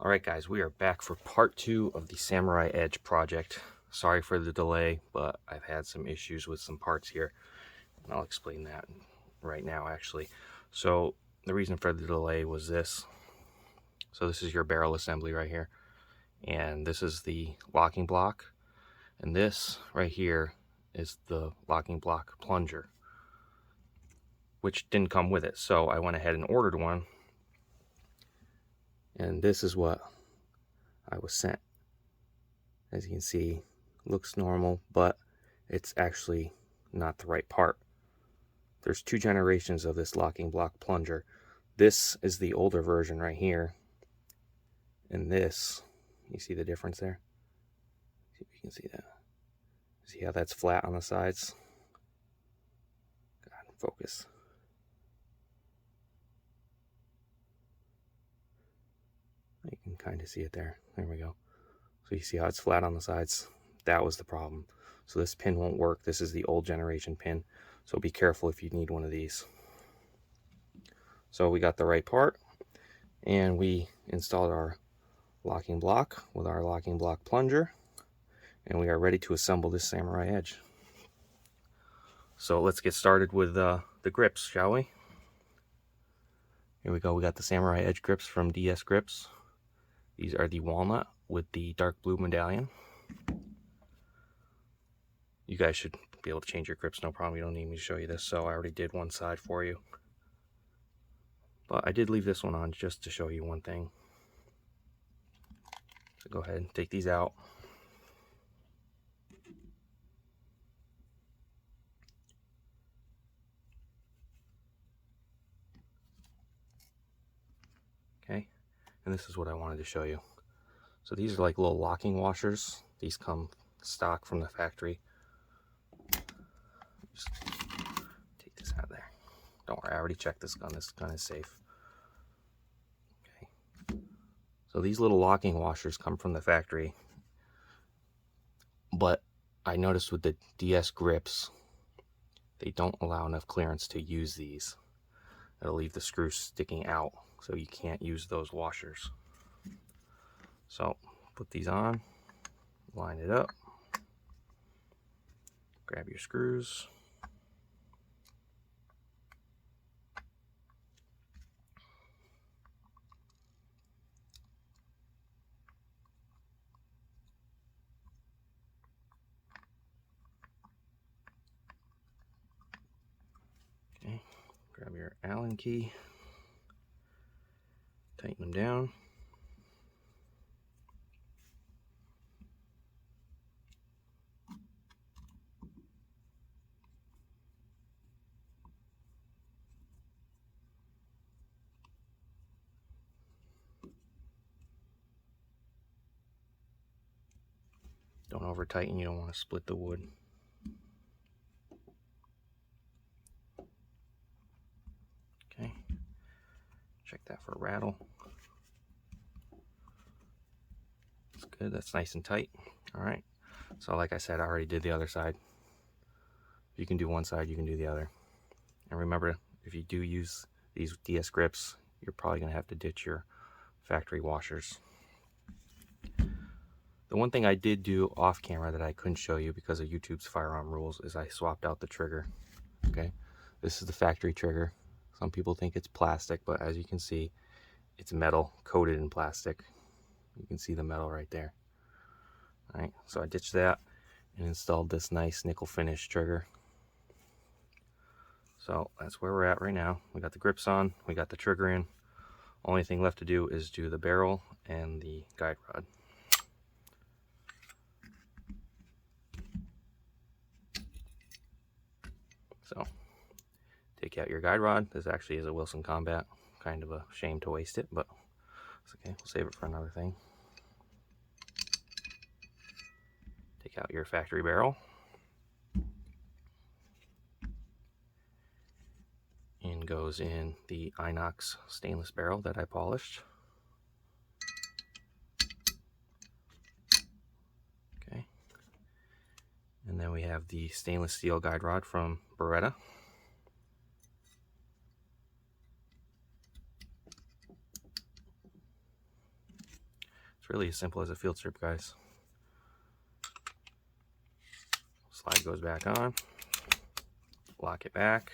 Alright guys, we are back for part 2 of the Samurai Edge project. Sorry for the delay, but I've had some issues with some parts here, and I'll explain that right now actually. So the reason for the delay was this. So this is your barrel assembly right here, and this is the locking block, and this right here is the locking block plunger, which didn't come with it. So I went ahead and ordered one, and this is what I was sent. As you can see, looks normal, but it's actually not the right part. There's 2 generations of this locking block plunger. This is the older version right here, and this, you see the difference there? See if you can see that. See how that's flat on the sides? God, focus. You can kind of see it there. There we go. So you see how it's flat on the sides? That was the problem. So this pin won't work. This is the old generation pin. So be careful if you need one of these. So we got the right part, and we installed our locking block with our locking block plunger, and we are ready to assemble this Samurai Edge. So let's get started with the grips, shall we? Here we go. We got the Samurai Edge grips from DS Grips. These are the walnut with the dark blue medallion. You guys should be able to change your grips, no problem. You don't need me to show you this, so I already did one side for you. But I did leave this one on just to show you one thing. So go ahead and take these out. Okay, and this is what I wanted to show you. So these are like little locking washers. These come stock from the factory. Just take this out of there. Don't worry, I already checked this gun. This gun is safe. Okay. So these little locking washers come from the factory. But I noticed with the DS grips, they don't allow enough clearance to use these. It'll leave the screws sticking out, so you can't use those washers. So put these on, line it up, grab your screws. Okay, grab your Allen key, tighten them down. Don't over tighten, you don't want to split the wood. Okay, check that for a rattle. That's good, that's nice and tight. All right, so like I said, I already did the other side. If you can do one side, you can do the other. And remember, if you do use these DS grips, you're probably going to have to ditch your factory washers. The one thing I did do off camera that I couldn't show you because of YouTube's firearm rules is I swapped out the trigger. Okay, this is the factory trigger. Some people think it's plastic, but as you can see, it's metal coated in plastic. You can see the metal right there. All right, so I ditched that and installed this nice nickel finish trigger. So that's where we're at right now. We got the grips on, we got the trigger in. Only thing left to do is do the barrel and the guide rod. So take out your guide rod. This actually is a Wilson Combat. Kind of a shame to waste it, but it's okay. We'll save it for another thing. Take out your factory barrel. And goes in the inox stainless barrel that I polished. Okay. And then we have the stainless steel guide rod from Beretta. It's really as simple as a field strip, guys. Slide goes back on, lock it back,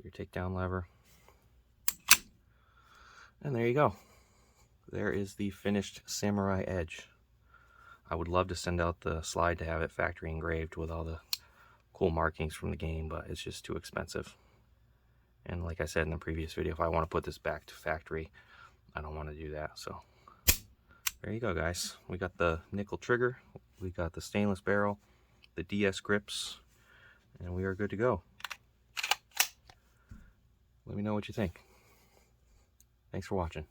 your takedown lever, and there you go. There is the finished Samurai Edge. I would love to send out the slide to have it factory engraved with all the cool markings from the game, but it's just too expensive. And like I said in the previous video, if I want to put this back to factory, I don't want to do that. So there you go, guys. We got the nickel trigger, we got the stainless barrel, the DS grips, and we are good to go. Let me know what you think. Thanks for watching.